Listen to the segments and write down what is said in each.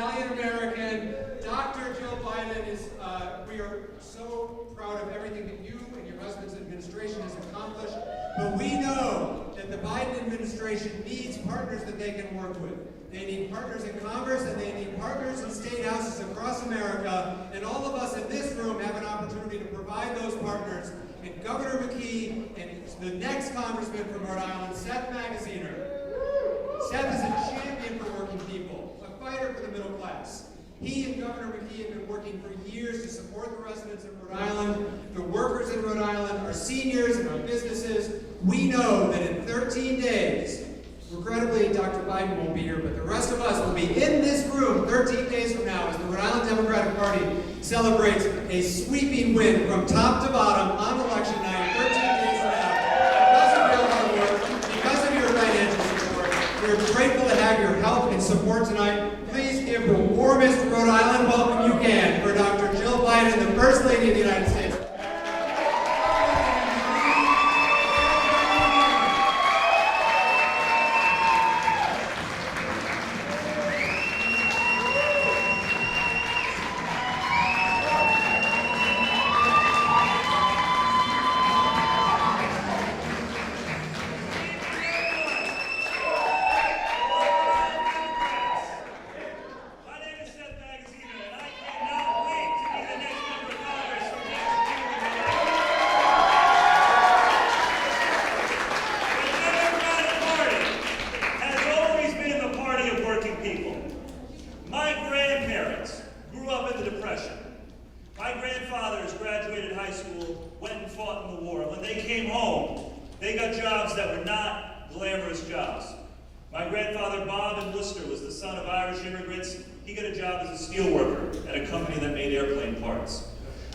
Italian-American, Dr. Jill Biden is, we are so proud of everything that you and your husband's administration has accomplished, but we know that the Biden administration needs partners that they can work with. They need partners in Congress, and they need partners in state houses across America, and all of us in this room have an opportunity to provide those partners. And Governor McKee and the next congressman from Rhode Island, Seth Magaziner. Seth is a champion for working people, a fighter for the middle class. He and Governor McKee have been working for years to support the residents of Rhode Island, the workers in Rhode Island, our seniors and our businesses. We know that in 13 days, regrettably, Dr. Biden won't be here, but the rest of us will be in this room 13 days from now as the Rhode Island Democratic Party celebrates a sweeping win from top to bottom on election night, 13 days from now. Because of your hard work, because of your financial support, we're grateful to have your help and support tonight. Please give the warmest Rhode Island welcome you can for Dr. Jill Biden, the First Lady of the United States.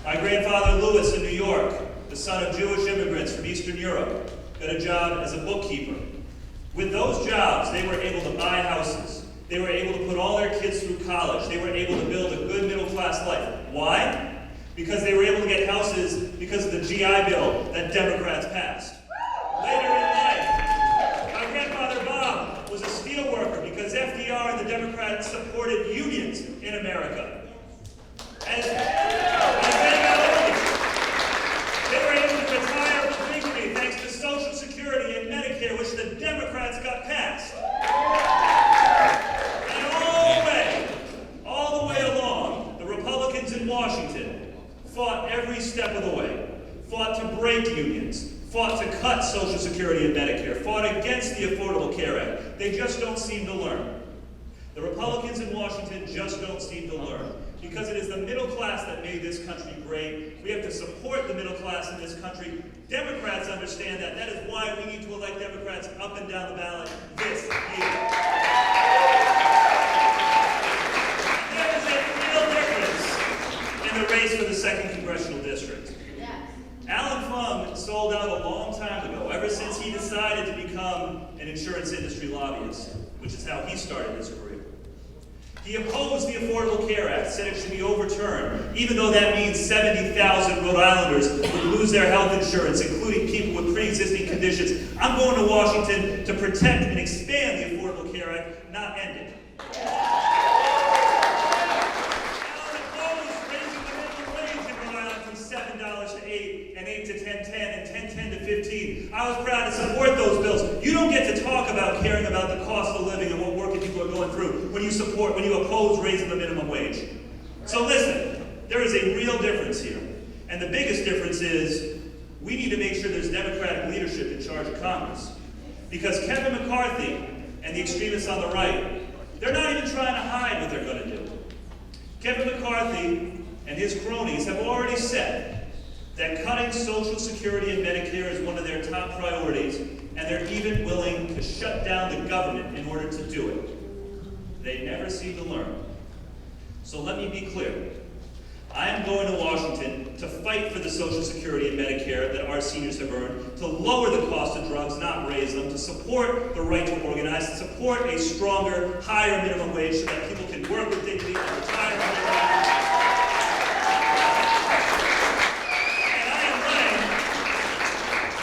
My grandfather Louis in New York, the son of Jewish immigrants from Eastern Europe, got a job as a bookkeeper. With those jobs, they were able to buy houses. They were able to put all their kids through college. They were able to build a good middle-class life. Why? Because they were able to get houses because of the GI Bill that Democrats passed. Later in life, my grandfather Bob was a steel worker because FDR and the Democrats supported unions in America. As they got older, they were able to retire with dignity thanks to Social Security and Medicare, which the Democrats got passed. And all the way along, the Republicans in Washington fought every step of the way, fought to break unions, fought to cut Social Security and Medicare, fought against the Affordable Care Act. They just don't seem to learn. The Republicans in Washington just don't seem to learn. Because it is the middle class that made this country great. We have to support the middle class in this country. Democrats understand that. That is why we need to elect Democrats up and down the ballot this year. There is a real difference in the race for the 2nd Congressional District. Yes. Alan Fung sold out a long time ago, ever since he decided to become an insurance industry lobbyist, which is how he started his career. He opposed the Affordable Care Act, said it should be overturned, even though that means 70,000 Rhode Islanders would lose their health insurance, including people with pre-existing conditions. I'm going to Washington to protect and expand the Affordable Care Act, not end it. Alan opposed raising the minimum wage in Rhode Island from $7 to $8, and $8 to $10.10, and $10.10 to $15. I was proud to support those bills. You don't get to talk about caring about the cost of living and what working people are going through when you oppose raising the minimum wage. So listen, there is a real difference here. And the biggest difference is we need to make sure there's Democratic leadership in charge of Congress. Because Kevin McCarthy and the extremists on the right, they're not even trying to hide what they're going to do. Kevin McCarthy and his cronies have already said that cutting Social Security and Medicare is one of their top priorities, and they're even willing to shut down the government in order to do it. They never seem to learn. So let me be clear. I am going to Washington to fight for the Social Security and Medicare that our seniors have earned, to lower the cost of drugs, not raise them, to support the right to organize, to support a stronger, higher minimum wage so that people can work with dignity and retire from their lives. And I am running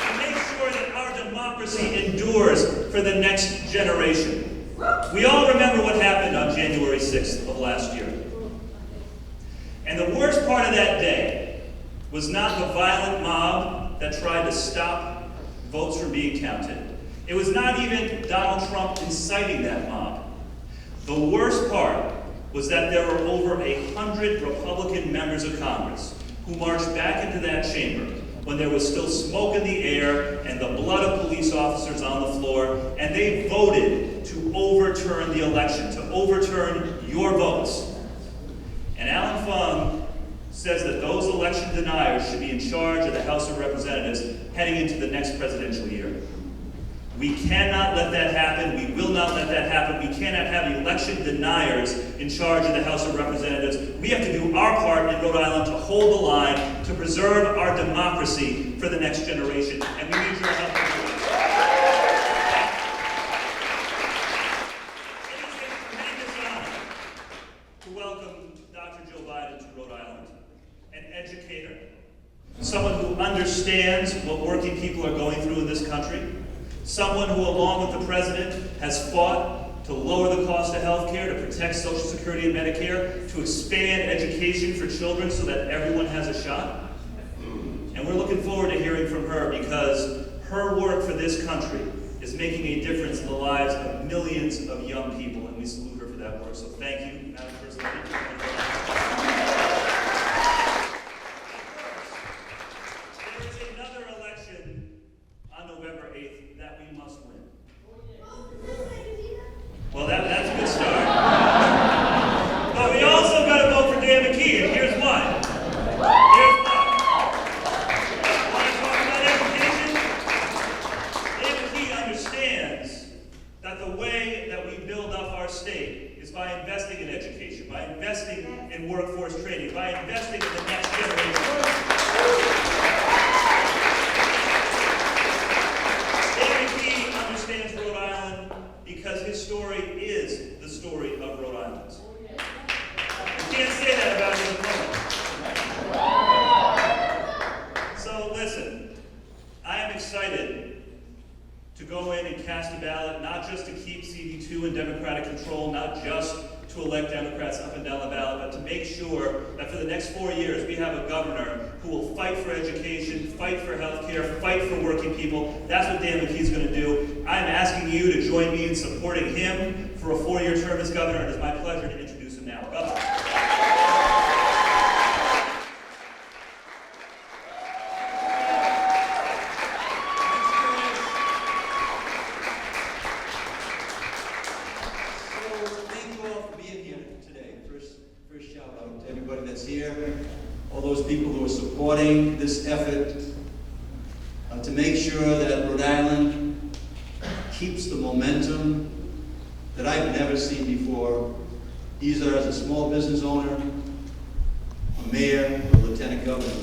to make sure that our democracy endures for the next generation. We all remember what happened on January 6th of last year. And the worst part of that day was not the violent mob that tried to stop votes from being counted. It was not even Donald Trump inciting that mob. The worst part was that there were over 100 Republican members of Congress who marched back into that chamber when there was still smoke in the air and the blood of police officers on the floor, and they voted to overturn the election, to overturn your votes. And Alan Fung says that those election deniers should be in charge of the House of Representatives heading into the next presidential year. We cannot let that happen. We will not let that happen. We cannot have election deniers in charge of the House of Representatives. We have to do our part in Rhode Island to hold the line, to preserve our democracy for the next generation. And we need your help to do it. It is a tremendous honor to welcome Dr. Joe Biden to Rhode Island, an educator, someone who understands what working people are going through in this country, someone who, along with the president, has fought to lower the cost of health care, to protect Social Security and Medicare, to expand education for children so that everyone has a shot. And we're looking forward to hearing from her because her work for this country is making a difference in the lives of millions of young people, and we salute her for that work. So thank you, Madam First Lady. There is another election on November 8th that we must win. Well, that's a good start. But we also got to vote for Dan McKee, and here's why. Here's why. Want to talk about education? Dan McKee understands that the way that we build up our state is by investing in education, by investing in workforce training, by investing in the next generation. Rhode Island because his story is the story of Rhode Island. You can't say that about your opponent. So listen, I am excited to go in and cast a ballot, not just to keep CD2 in Democratic control, not just to elect Democrats up and down the ballot, but to make sure that for the next 4 years we have a governor who will fight for education, fight for health care, fight for working people. That's what Dan McKee's going to do. I'm asking you to join me in supporting him for a 4-year term as governor, and it's my pleasure to introduce him now. Governor. All those people who are supporting this effort to make sure that Rhode Island keeps the momentum that I've never seen before, either as a small business owner, a mayor, or lieutenant governor.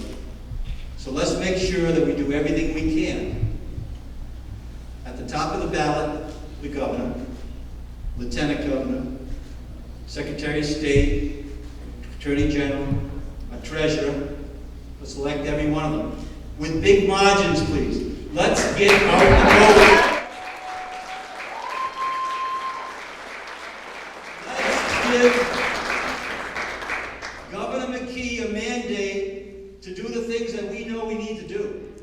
So let's make sure that we do everything we can. At the top of the ballot, the governor, lieutenant governor, secretary of state, attorney general, a treasurer. Let's elect every one of them. With big margins, please. Let's get out the vote. Let's give Governor McKee a mandate to do the things that we know we need to do.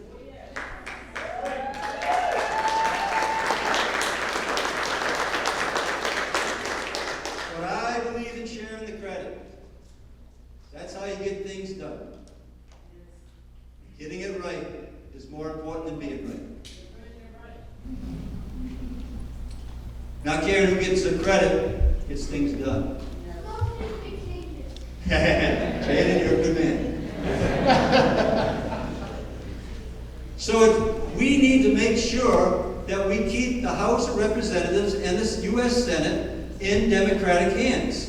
But I believe in sharing the credit. That's how you get things done. Getting it right is more important than being right. Not caring who gets the credit, gets things done. Jaden, you're a good man. So we need to make sure that we keep the House of Representatives and the U.S. Senate in Democratic hands.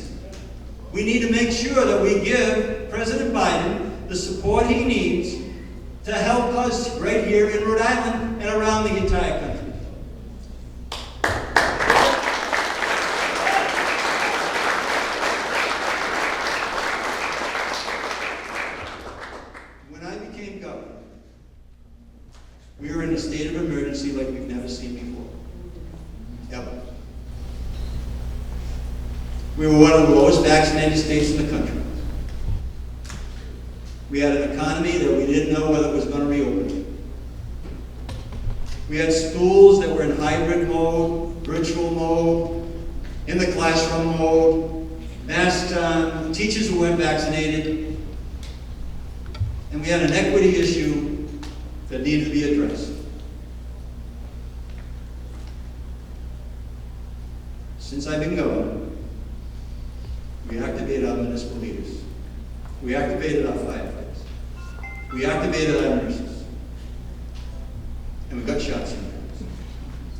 We need to make sure that we give President Biden the support he needs to help us right here in Rhode Island and around the entire country. When I became governor, we were in a state of emergency like we've never seen before. Ever. We were one of the lowest vaccinated states in the country. We had an economy that we didn't know whether it was going to reopen. We had schools that were in hybrid mode, virtual mode, in the classroom mode, masks on, teachers who weren't vaccinated, and we had an equity issue that needed to be addressed. Since I've been governor, we activated our municipal leaders. We activated our firefighters. We activated our nurses. And we got shots in there.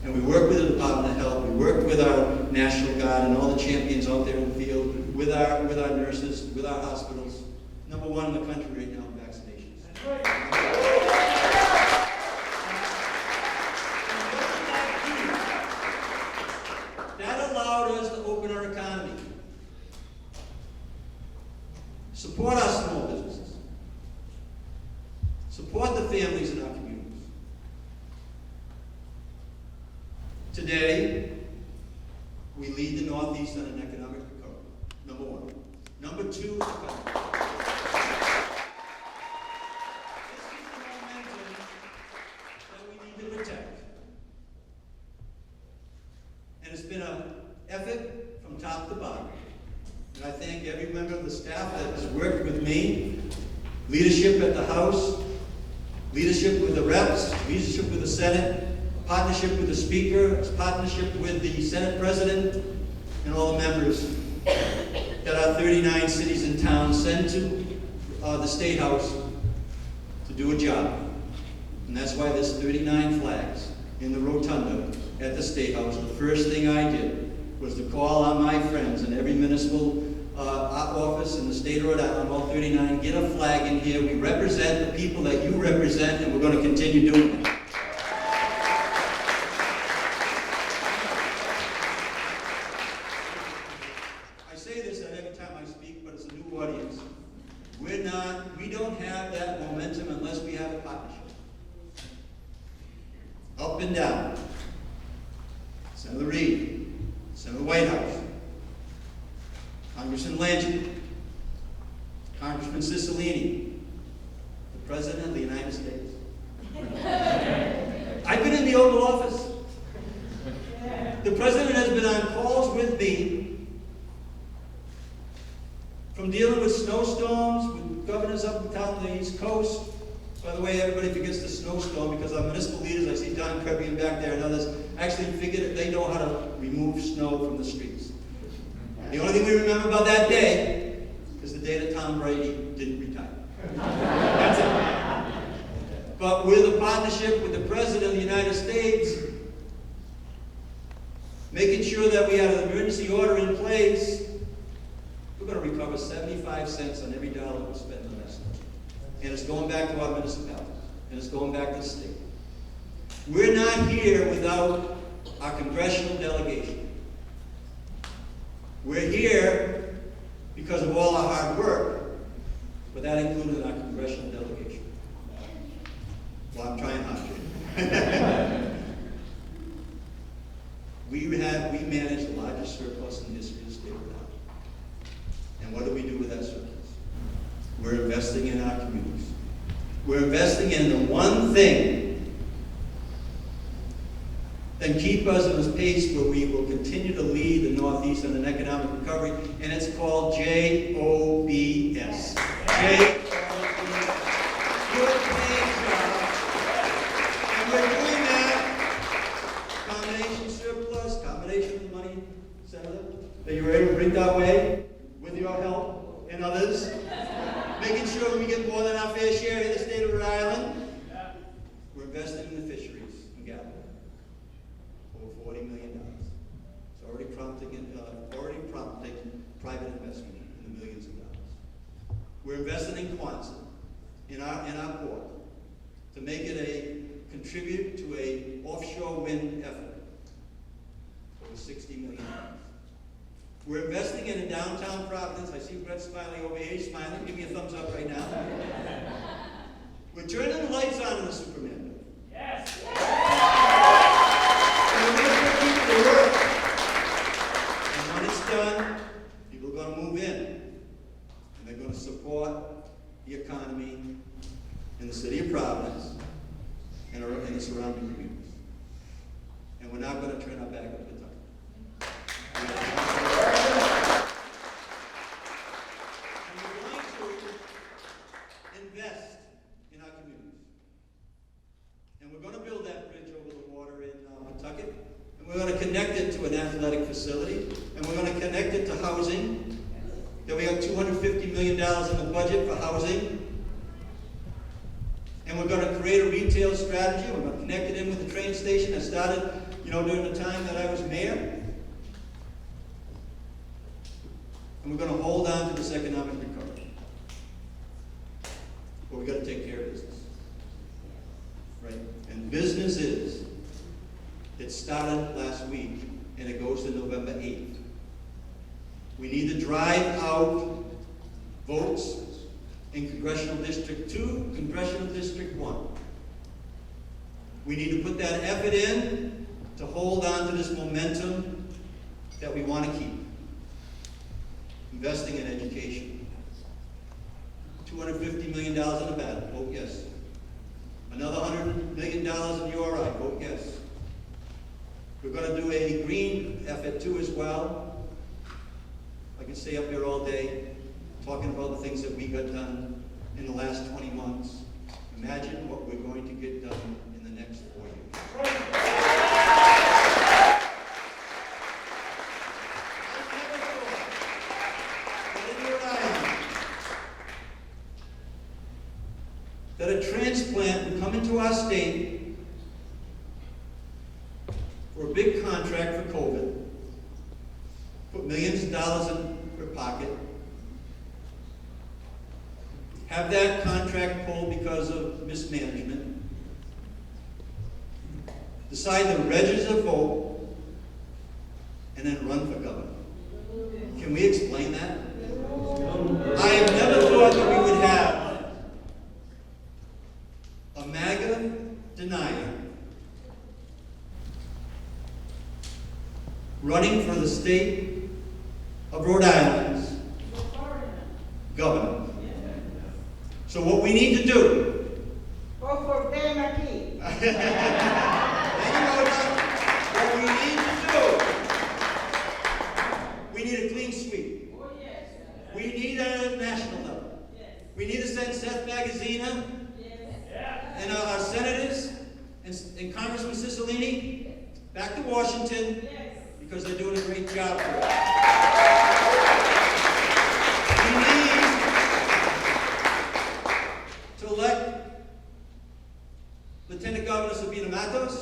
And we worked with the Department of Health. We worked with our National Guard and all the champions out there in the field, with our nurses, with our hospitals. Number one in the country right now in vaccinations. That's right. That allowed us to open our economy. Support our small businesses. Support the families in our communities. Today, we lead the Northeast on an economic recovery. Number one. Number two, economy. This is the momentum that we need to protect. And it's been an effort from top to bottom. And I thank every member of the staff that has worked with me, leadership at the House, leadership with the reps, leadership with the Senate, partnership with the Speaker, partnership with the Senate President, and all the members that our 39 cities and towns send to the State House to do a job. And that's why there's 39 flags in the rotunda at the State House. The first thing I did was to call on my friends in every municipal office in the state of Rhode Island, all 39, get a flag in here. We represent the people that you represent, and we're going to continue doing it. I say this every time I speak, but it's a new audience. We don't have that momentum unless we have a partnership. Up and down. Senator Reid, Senator White House, Congressman Blanchard, Congressman Cicilline, the President of the United States. I've been in the Oval Office. The President has been on calls with me from dealing with snowstorms, with governors up and down the East Coast. By the way, everybody forgets the snowstorm because our municipal leaders, I see Don Krebian back there and others, actually figured that they know how to remove snow from the streets. The only thing we remember about that day is the day that Tom Brady didn't retire. That's it. But with a partnership with the President of the United States, making sure that we had an emergency order in place, we're going to recover 75 cents on every dollar we spend on that stuff. And it's going back to our municipalities. And it's going back to the state. We're not here without our congressional delegation. We're here because of all our hard work, but that included our congressional delegation. Well, I'm trying hard. We manage the largest surplus in the history of the state of Rhode Island. And what do we do with that surplus? We're investing in our communities. We're investing in the one thing that keep us on this pace where we will continue to lead the Northeast in an economic recovery, and it's called JOBS. JOBS. Good paying jobs. And we're doing that. Combination surplus, combination of money, Senator, that you were able to bring that way with your help and others. Making sure we get more than our fair share in the state of Rhode Island. We're investing in the fisheries in Gallup. Over $40 million. It's already prompting private investment in the millions of dollars. We're investing in Quonset, in our port, to make it contribute to a offshore wind effort. Over $60 million. We're investing in downtown Providence. I see Brett smiling over here. He's smiling. Give me a thumbs up right now. We're turning the lights on in the Superman. Yes. And we're going to put people to work. And when it's done, move in, and they're going to support the economy in the city of Providence and in the surrounding communities. And we're not going to turn our back on Pawtucket. And we're going to invest in our communities. And we're going to build that bridge over the water in Pawtucket. And we're going to connect it to an athletic facility. And we're going to connect it to housing. Then we have $250 million in the budget for housing. And we're going to create a retail strategy. We're going to connect it in with the train station that started, during the time that I was mayor. And we're going to hold on to this economic recovery. But we've got to take care of business. Right? And business it started last week, and it goes to November 8th. We need to drive out votes in Congressional District 2, Congressional District 1. We need to put that effort in to hold on to this momentum that we want to keep. Investing in education. $250 million in the ballot, vote yes. Another $100 million in URI, vote yes. We're going to do a green effort too as well. I can stay up here all day talking about the things that we got done in the last 20 months. Imagine what we're going to get done in the next 4 years. That a transplant would come into our state for a big contract for COVID, put millions of dollars in her pocket, have that contract pulled because of mismanagement, decide to register a vote, and then run for governor. Can we explain that? I have never thought that we would have a MAGA denier running for the state of Rhode Island's governor. So what we need to do. Vote for Ben McKee's. What we need to do. We need a clean sweep. Oh, yes. We need a national level. Yes. We need to send Seth Magazina and our senators and Congressman Cicilline back to Washington because they're doing a great job for us. We need to elect Lieutenant Governor Sabina Matos.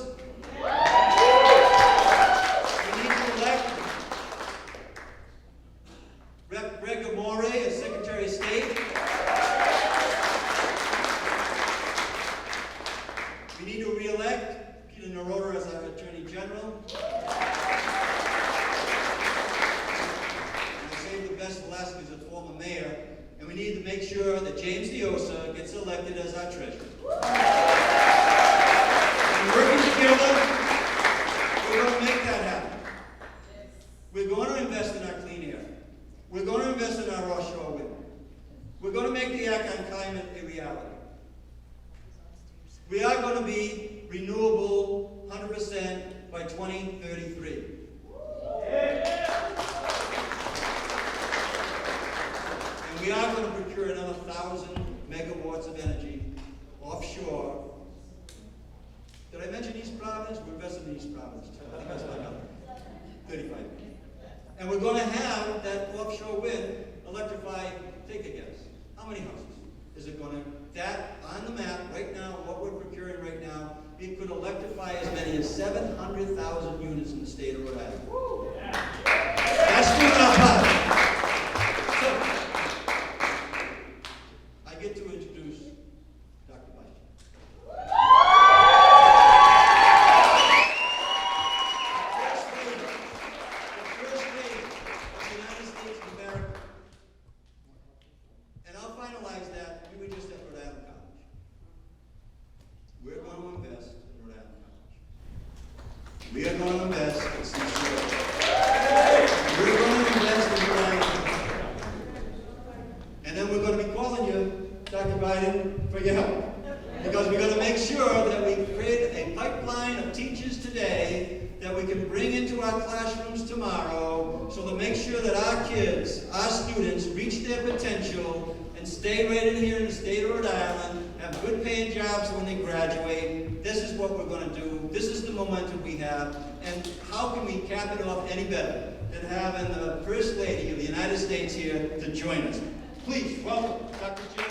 We need to elect Rep. Greg Amore as Secretary of State. We need to re-elect Peter Naroda as our Attorney General. And I saved the best for last because he's a former mayor. And we need to make sure that James Diosa gets elected as our treasurer. And working together, we're going to make that happen. We're going to invest in our clean air. We're going to invest in our offshore wind. We're going to make the Act on Climate a reality. We are going to be renewable 100% by 2033. And we are going to procure another 1,000 megawatts of energy offshore. Did I mention East Providence? We're investing in East Providence too. I think that's my number. 35. And we're going to have that offshore wind electrified, take a guess. How many houses? Is it going to, that on the map right now, what we're procuring right now, it could electrify as many as 700,000 units in the state of Rhode Island. Woo. That's doing our part. So, I get to introduce Dr. Biden. The first lady of the United States of America. And I'll finalize that. We were just at Rhode Island College. We're going to invest in Rhode Island College. We are going to invest in some sort. We're reach their potential and stay right in here in the state of Rhode Island, have good paying jobs when they graduate. This is what we're going to do. This is the momentum we have. And how can we cap it off any better than having the First Lady of the United States here to join us? Please welcome Dr. Jill.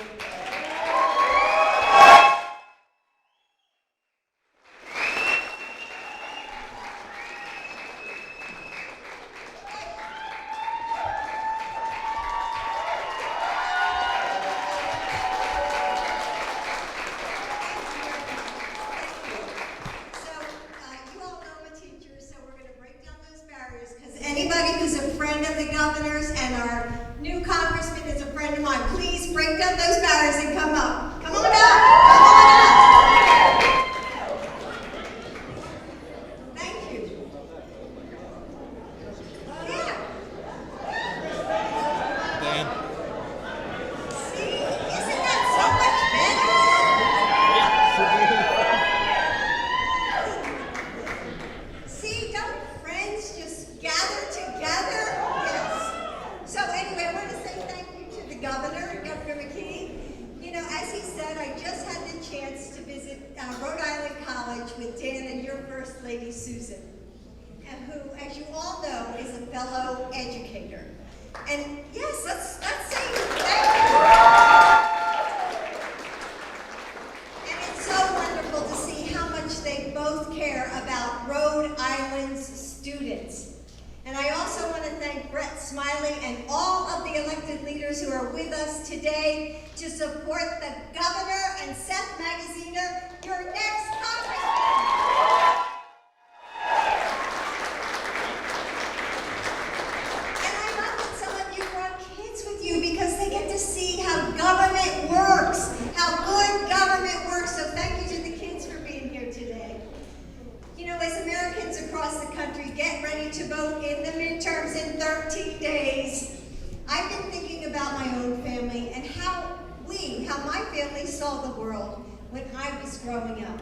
Anybody who's a friend of the governor's and our new congressman is a friend of mine, please break down those barriers and come up. Come on up! Come on up! Thank you. Yeah. Dan. See, isn't that so much better? See, don't friends just gather together? Yes. So anyway, I want to say thank you to the governor, Governor McKee. You know, as he said, I just had the chance to visit Rhode Island College with Dan and your First Lady, Susan, and who, as you all know, is a fellow educator. And yes, let's say thank you. And it's so wonderful to see how much they both care about Rhode Island's students. And I also want to thank Brett Smiley and all of the elected leaders who are with us today to support the governor and Seth Magaziner, your next congressman. And I love that some of you brought kids with you because they get to see how government works, how good government works. So thank you to the kids for being here today. You know, as Americans across the country get ready to vote in the midterms in 13 days, I've been thinking about my own family and how my family saw the world when I was growing up.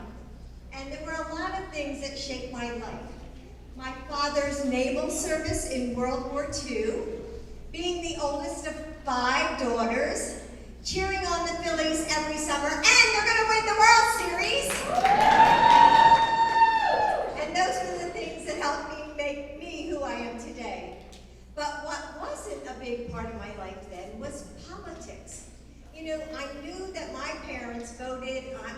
And there were a lot of things that shaped my life. My father's naval service in World War II, being the oldest of 5 daughters, cheering on the Phillies every summer, and they're going to win the World Series. And those were the things that helped me make me who I am today. But what wasn't a big part of my life then was politics. You know, I knew that my parents voted on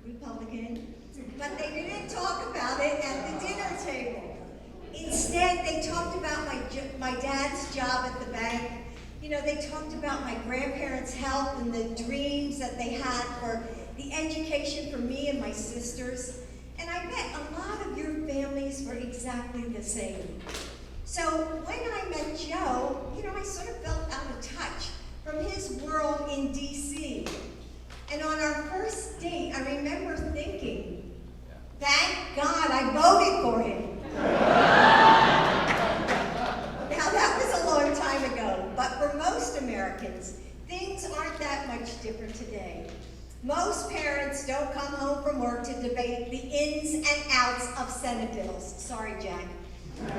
Republican, but they didn't talk about it at the dinner table. Instead, they talked about my dad's job at the bank. You know, they talked about my grandparents' health and the dreams that they had for the education for me and my sisters. And I bet a lot of your families were exactly the same. So when I met Joe, you know, I sort of felt out of touch from his world in D.C. And on our first date, I remember thinking, thank God I voted for him. Now that was a long time ago, but for most Americans, things aren't that much different today. Most parents don't come home from work to debate the ins and outs of Senate bills. Sorry, Jack. But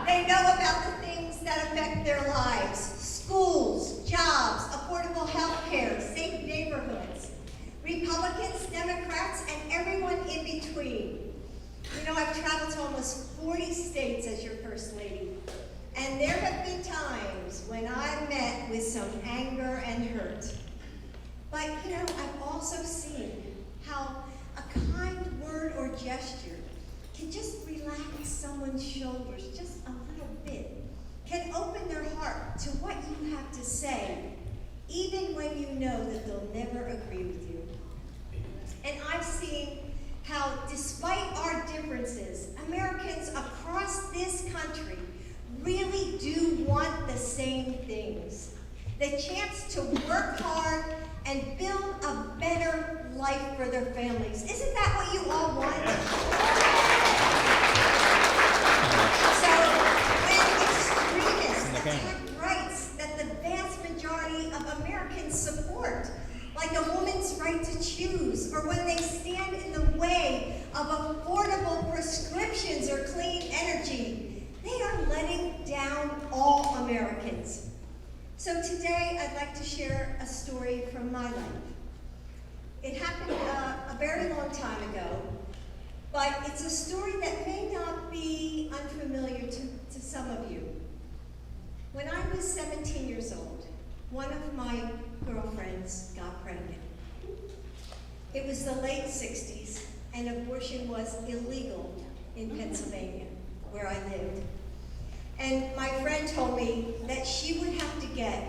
they know about the things that affect their lives. Schools, jobs, affordable health care, safe neighborhoods. Republicans, Democrats, and everyone in between. You know, I've traveled to almost 40 states as your First Lady. And there have been times when I met with some anger and hurt. But, you know, I've also seen how a kind word or gesture can just relax someone's shoulders just a little bit, can open their heart to what you have to say, even when you know that they'll never agree with you. And I've seen how, despite our differences, Americans across this country really do want the same things. The chance to work hard and build a better life for their families. Isn't that what you all want? So when extremists attack rights that the vast majority of Americans support, like a woman's right to choose, or when they stand in the way of affordable prescriptions or clean energy, they are letting down all Americans. So today I'd like to share a story from my life. It happened a very long time ago, but it's a story that may not be unfamiliar to some of you. When I was 17 years old, one of my girlfriends got pregnant. It was the late 60s, and abortion was illegal in Pennsylvania, where I lived. And my friend told me that she would have to get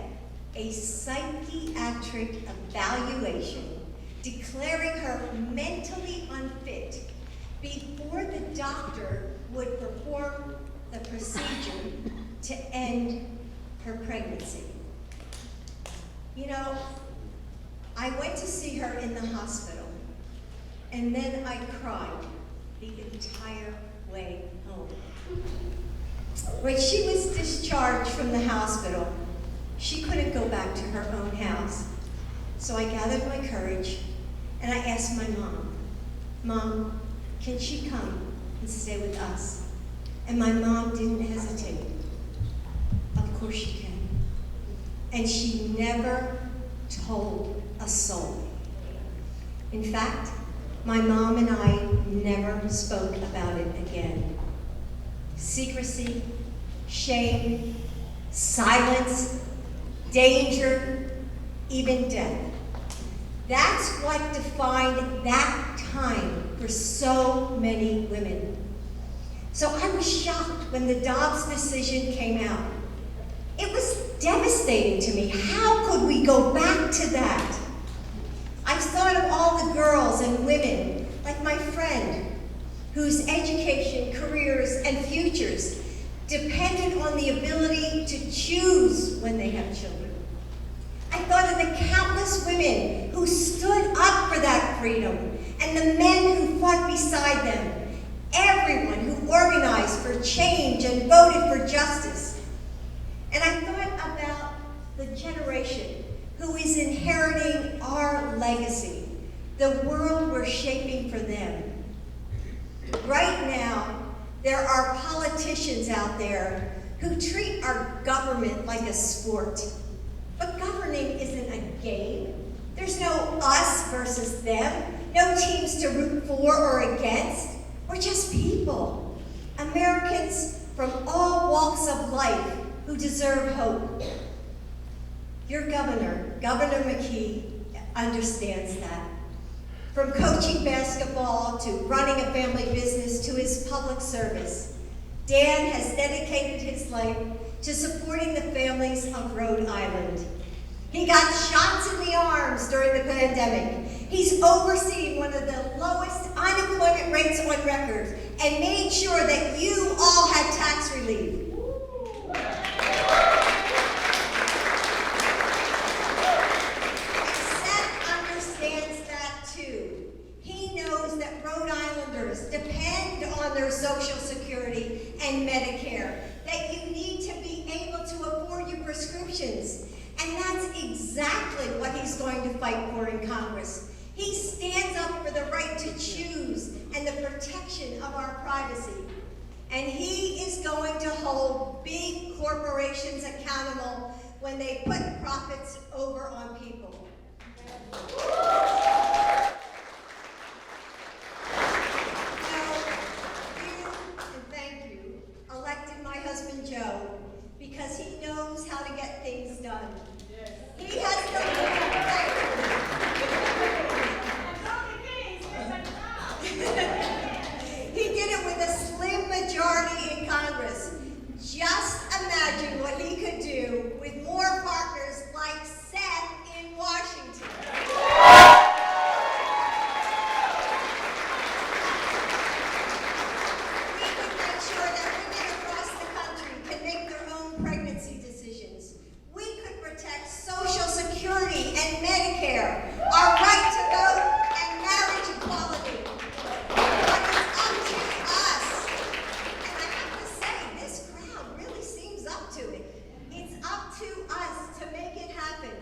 a psychiatric evaluation declaring her mentally unfit before the doctor would perform the procedure to end her pregnancy. You know, I went to see her in the hospital, and then I cried the entire way home. When she was discharged from the hospital, she couldn't go back to her own house. So I gathered my courage and I asked my mom, "Mom, can she come and stay with us?" And my mom didn't hesitate. Of course she can. And she never told a soul. In fact, my mom and I never spoke about it again. Secrecy, shame, silence, danger, even death. That's what defined that time for so many women. So I was shocked when the Dobbs decision came out. It was devastating to me. How could we go back to that? I thought of all the girls and women, like my friend, whose education, careers, and futures depended on the ability to choose when they have children. I thought of the countless women who stood up for that freedom, and the men who fought beside them, everyone who organized for change and voted for justice. And I thought about the generation who is inheriting our legacy, the world we're shaping for them. Right now, there are politicians out there who treat our government like a sport. But governing isn't a game. There's no us versus them, no teams to root for or against. We're just people, Americans from all walks of life who deserve hope. Your governor, Governor McKee, understands that. From coaching basketball to running a family business to his public service, Dan has dedicated his life to supporting the families of Rhode Island. He got shots in the arms during the pandemic. He's overseen one of the lowest unemployment rates on record and made sure that you all had tax relief. Seth understands that too. He knows that Rhode Islanders depend on their Social Security and Medicare, that you need to be able to afford your prescriptions. And that's exactly what he's going to fight for in Congress. He stands up for the right to choose and the protection of our privacy. And he is going to hold big corporations accountable when they put profits over on people. Thank you, elected my husband Joe, because he knows how to get things done. He has He did it with a slim majority in Congress. Just imagine what he could do with more partners like Seth in Washington. We could make sure that women across the country can make their own pregnancy decisions. We could protect Social Security and Medicare, our right to vote, and marriage equality. But it's up to us. And I have to say, this crowd really seems up to it. It's up to us to make it happen.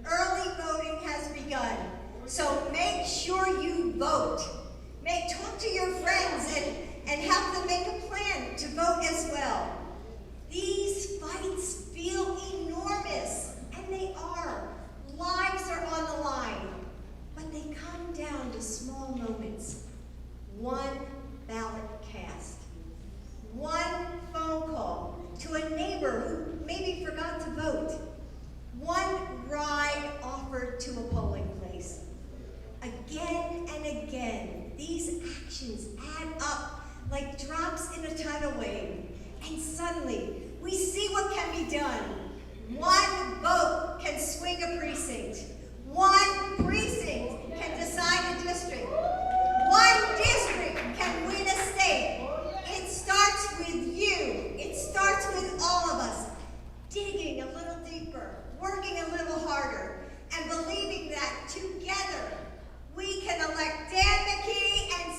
Early voting has begun. So make sure you vote. Talk to your friends and help them make a plan to vote as well. These fights feel enormous, little deeper, working a little harder, and believing that together we can elect Dan McKee and